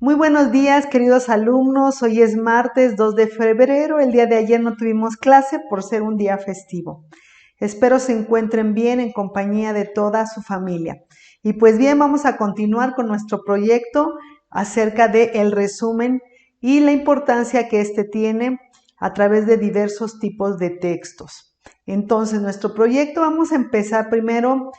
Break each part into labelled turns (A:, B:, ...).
A: Muy buenos días, queridos alumnos. Hoy es martes 2 de febrero. El día de ayer no tuvimos clase por ser un día festivo. Espero se encuentren bien en compañía de toda su familia. Y pues bien, vamos a continuar con nuestro proyecto acerca del resumen y la importancia que este tiene a través de diversos tipos de textos. Entonces, nuestro proyecto vamos a empezar primero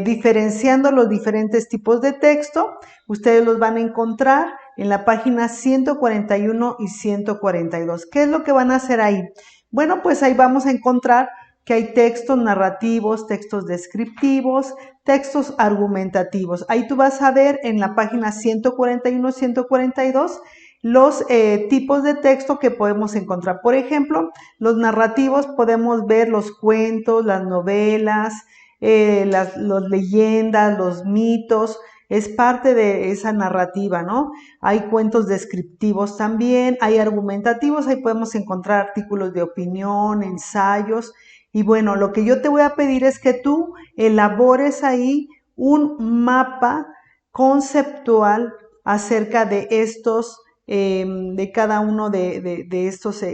A: diferenciando los diferentes tipos de texto. Ustedes los van a encontrar en la página 141 y 142. ¿Qué es lo que van a hacer ahí? Bueno, pues ahí vamos a encontrar que hay textos narrativos, textos descriptivos, textos argumentativos. Ahí tú vas a ver en la página 141, 142 los tipos de texto que podemos encontrar. Por ejemplo, los narrativos podemos ver los cuentos, las novelas, las leyendas, los mitos. Es parte de esa narrativa, ¿no? Hay cuentos descriptivos también, hay argumentativos, ahí podemos encontrar artículos de opinión, ensayos. Y bueno, lo que yo te voy a pedir es que tú elabores ahí un mapa conceptual acerca de estos, de cada uno de estos,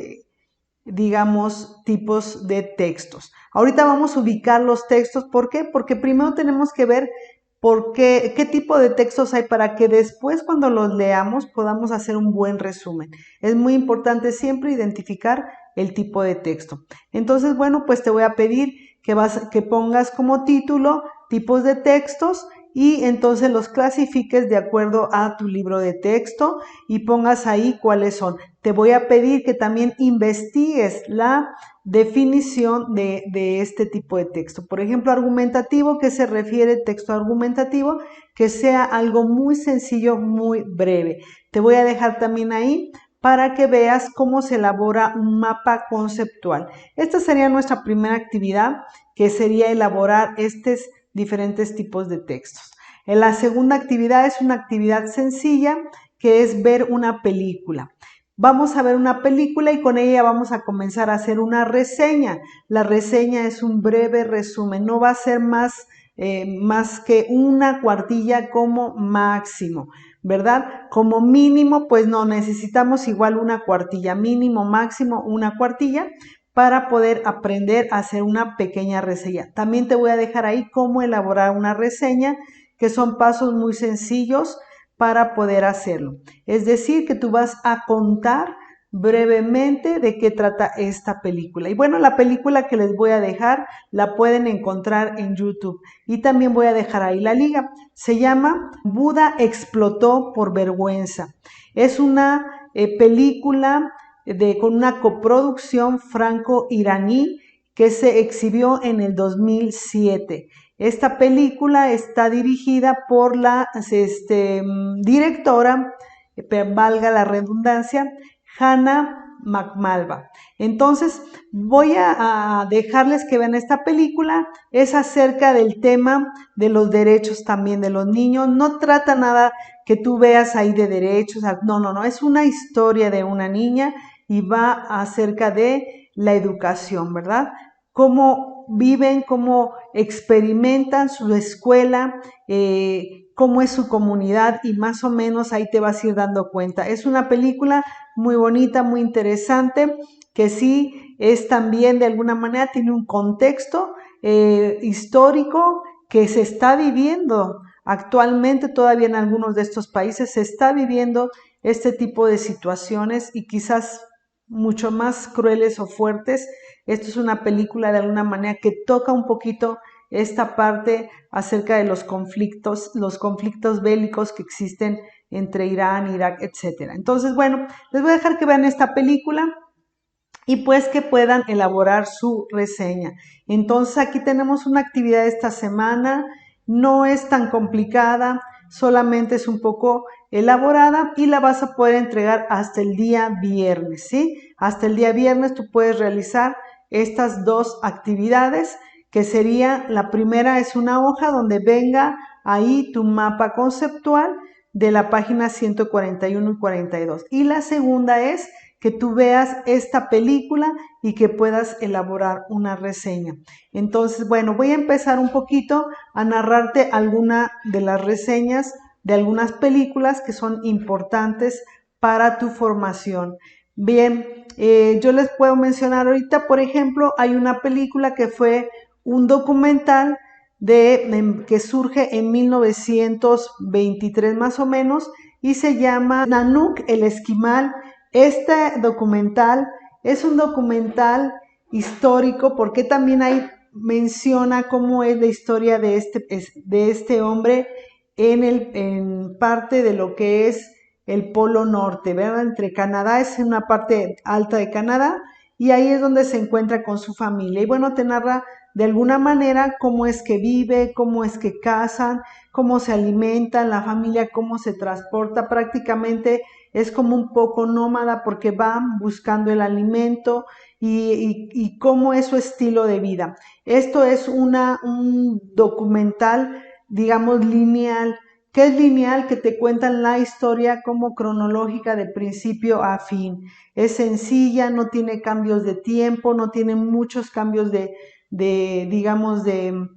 A: digamos, tipos de textos. Ahorita vamos a ubicar los textos. ¿Por qué? Porque primero tenemos que ver qué tipo de textos hay para que después cuando los leamos podamos hacer un buen resumen. Es muy importante siempre identificar el tipo de texto. Entonces, bueno, pues te voy a pedir que pongas como título tipos de textos y entonces los clasifiques de acuerdo a tu libro de texto y pongas ahí cuáles son. Te voy a pedir que también investigues la definición de este tipo de texto. Por ejemplo, argumentativo, ¿qué se refiere texto argumentativo? Que sea algo muy sencillo, muy breve. Te voy a dejar también ahí para que veas cómo se elabora un mapa conceptual. Esta sería nuestra primera actividad, que sería elaborar estos diferentes tipos de textos. La segunda actividad es una actividad sencilla, que es ver una película. Vamos a ver una película y con ella vamos a comenzar a hacer una reseña. La reseña es un breve resumen, no va a ser más que una cuartilla como máximo, ¿verdad? Como mínimo, pues no necesitamos igual una cuartilla, mínimo, máximo una cuartilla para poder aprender a hacer una pequeña reseña. También te voy a dejar ahí cómo elaborar una reseña, que son pasos muy sencillos para poder hacerlo. Es decir, que tú vas a contar brevemente de qué trata esta película. Y bueno, la película que les voy a dejar la pueden encontrar en YouTube y también voy a dejar ahí la liga. Se llama Buda explotó por vergüenza. Es una película con una coproducción franco-iraní que se exhibió en el 2007. Esta película está dirigida por la directora, valga la redundancia, Hannah McMalva. Entonces, voy a dejarles que vean esta película. Es acerca del tema de los derechos también de los niños. No trata nada que tú veas ahí de derechos. No. Es una historia de una niña y va acerca de la educación, ¿verdad? Cómo viven, cómo experimentan su escuela, cómo es su comunidad y más o menos ahí te vas a ir dando cuenta. Es una película muy bonita, muy interesante, que sí es también de alguna manera, tiene un contexto histórico que se está viviendo actualmente todavía en algunos de estos países, se está viviendo este tipo de situaciones y quizás mucho más crueles o fuertes. Esto es una película de alguna manera que toca un poquito esta parte acerca de los conflictos bélicos que existen entre Irán, Irak, etc. Entonces, bueno, les voy a dejar que vean esta película y pues que puedan elaborar su reseña. Entonces, aquí tenemos una actividad esta semana, no es tan complicada, solamente es un poco elaborada y la vas a poder entregar hasta el día viernes, ¿sí? Hasta el día viernes tú puedes realizar estas dos actividades, que sería, la primera es una hoja donde venga ahí tu mapa conceptual de la página 141 y 42. Y la segunda es que tú veas esta película y que puedas elaborar una reseña. Entonces, bueno, voy a empezar un poquito a narrarte alguna de las reseñas de algunas películas que son importantes para tu formación. Bien, yo les puedo mencionar ahorita, por ejemplo, hay una película que fue un documental que surge en 1923 más o menos y se llama Nanook el Esquimal. Este documental es un documental histórico porque también ahí menciona cómo es la historia de este hombre en parte de lo que es el Polo Norte, ¿verdad? Entre Canadá, es en una parte alta de Canadá, y ahí es donde se encuentra con su familia. Y bueno, te narra de alguna manera cómo es que vive, cómo es que cazan, cómo se alimentan, la familia cómo se transporta, prácticamente es como un poco nómada porque van buscando el alimento y cómo es su estilo de vida. Esto es un documental, digamos, lineal. ¿Qué es lineal? Que te cuentan la historia como cronológica de principio a fin. Es sencilla, no tiene cambios de tiempo, no tiene muchos cambios digamos, de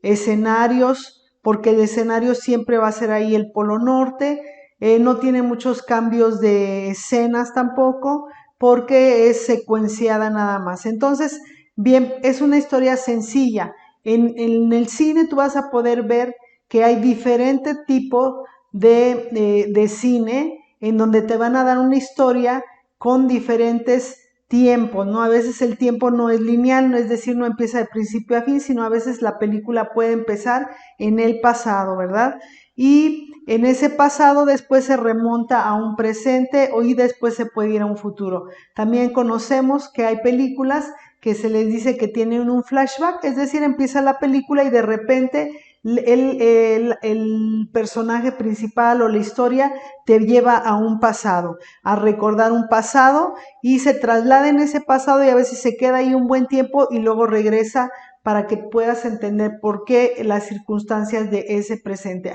A: escenarios, porque el escenario siempre va a ser ahí el Polo Norte. No tiene muchos cambios de escenas tampoco, porque es secuenciada nada más. Entonces, bien, es una historia sencilla. En el cine tú vas a poder ver que hay diferentes tipos de cine en donde te van a dar una historia con diferentes tiempos, ¿no? A veces el tiempo no es lineal, no es decir, no empieza de principio a fin, sino a veces la película puede empezar en el pasado, ¿verdad? Y en ese pasado después se remonta a un presente y después se puede ir a un futuro. También conocemos que hay películas que se les dice que tienen un flashback, es decir, empieza la película y de repente el personaje principal o la historia te lleva a un pasado, a recordar un pasado y se traslada en ese pasado y a veces se queda ahí un buen tiempo y luego regresa para que puedas entender por qué las circunstancias de ese presente.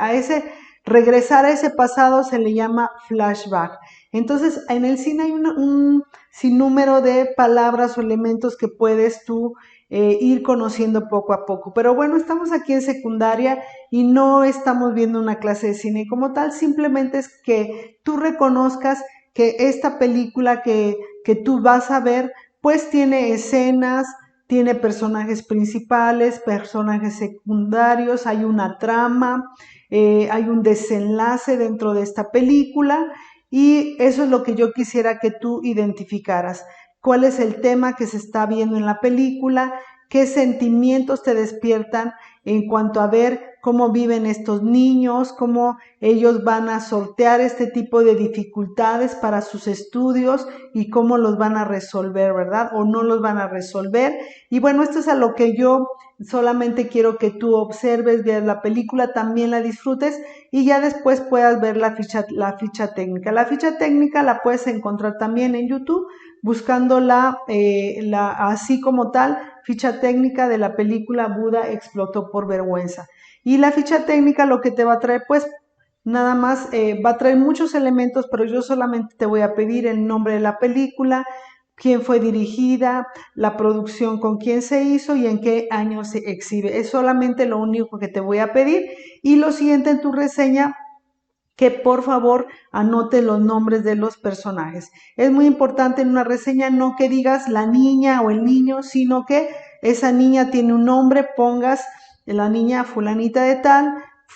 A: Regresar a ese pasado se le llama flashback. Entonces, en el cine hay un sinnúmero de palabras o elementos que puedes tú ir conociendo poco a poco. Pero bueno, estamos aquí en secundaria y no estamos viendo una clase de cine como tal, simplemente es que tú reconozcas que esta película que tú vas a ver, pues tiene escenas, tiene personajes principales, personajes secundarios, hay una trama, hay un desenlace dentro de esta película y eso es lo que yo quisiera que tú identificaras. ¿Cuál es el tema que se está viendo en la película? ¿Qué sentimientos te despiertan en cuanto a ver cómo viven estos niños, cómo ellos van a sortear este tipo de dificultades para sus estudios y cómo los van a resolver, ¿verdad? O no los van a resolver. Y bueno, esto es a lo que yo solamente quiero que tú observes, veas la película, también la disfrutes y ya después puedas ver la ficha técnica. La ficha técnica la puedes encontrar también en YouTube buscando así como tal, ficha técnica de la película Buda explotó por vergüenza. Y la ficha técnica lo que te va a traer, pues nada más, va a traer muchos elementos, pero yo solamente te voy a pedir el nombre de la película, quién fue dirigida, la producción con quién se hizo y en qué año se exhibe. Es solamente lo único que te voy a pedir. Y lo siguiente en tu reseña, que por favor anote los nombres de los personajes. Es muy importante en una reseña no que digas la niña o el niño, sino que esa niña tiene un nombre, pongas la niña fulanita de tal,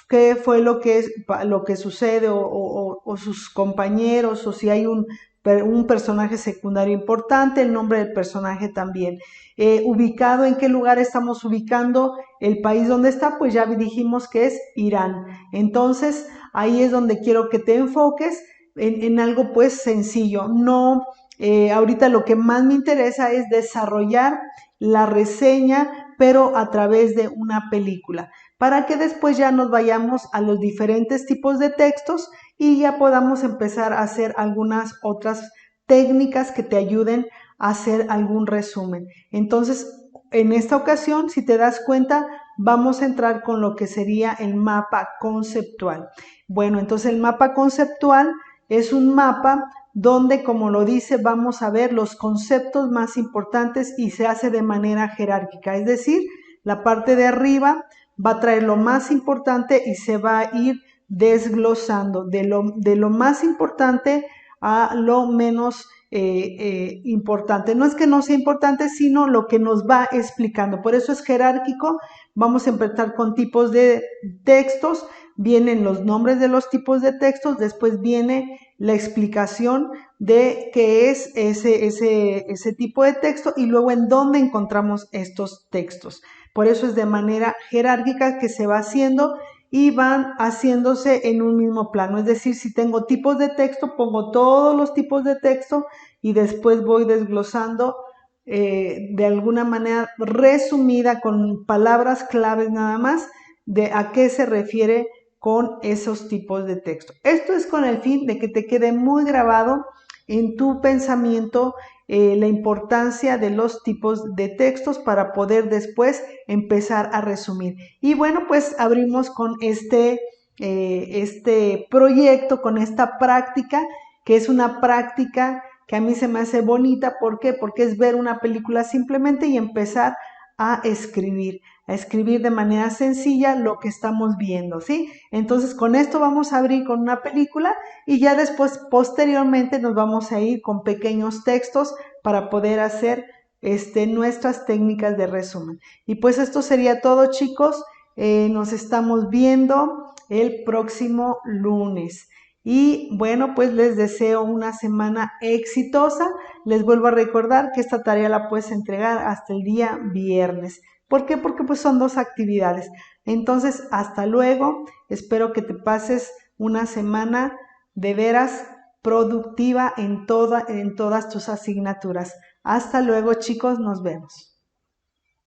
A: qué fue lo que sucede o sus compañeros o si hay un personaje secundario importante, el nombre del personaje también. Ubicado, en qué lugar estamos ubicando el país donde está, pues ya dijimos que es Irán. Entonces, ahí es donde quiero que te enfoques en algo pues sencillo. No, ahorita lo que más me interesa es desarrollar la reseña, pero a través de una película, para que después ya nos vayamos a los diferentes tipos de textos y ya podamos empezar a hacer algunas otras técnicas que te ayuden a hacer algún resumen. Entonces, en esta ocasión, si te das cuenta, vamos a entrar con lo que sería el mapa conceptual. Bueno, entonces el mapa conceptual es un mapa donde, como lo dice, vamos a ver los conceptos más importantes y se hace de manera jerárquica, es decir, la parte de arriba va a traer lo más importante y se va a ir desglosando de lo más importante a lo menos importante. No es que no sea importante, sino lo que nos va explicando. Por eso es jerárquico. Vamos a empezar con tipos de textos, vienen los nombres de los tipos de textos, después viene la explicación de qué es ese tipo de texto y luego en dónde encontramos estos textos. Por eso es de manera jerárquica que se va haciendo y van haciéndose en un mismo plano. Es decir, si tengo tipos de texto, pongo todos los tipos de texto y después voy desglosando de alguna manera resumida con palabras claves nada más de a qué se refiere con esos tipos de texto. Esto es con el fin de que te quede muy grabado en tu pensamiento la importancia de los tipos de textos para poder después empezar a resumir. Y bueno, pues abrimos con este proyecto, con esta práctica, que es una práctica que a mí se me hace bonita. ¿Por qué? Porque es ver una película simplemente y empezar a escribir de manera sencilla lo que estamos viendo, ¿sí? Entonces con esto vamos a abrir con una película y ya después, posteriormente, nos vamos a ir con pequeños textos para poder hacer nuestras técnicas de resumen. Y pues esto sería todo, chicos. Nos estamos viendo el próximo lunes. Y bueno, pues les deseo una semana exitosa. Les vuelvo a recordar que esta tarea la puedes entregar hasta el día viernes. ¿Por qué? Porque pues son 2 actividades. Entonces, hasta luego. Espero que te pases una semana de veras productiva en todas tus asignaturas. Hasta luego, chicos, nos vemos.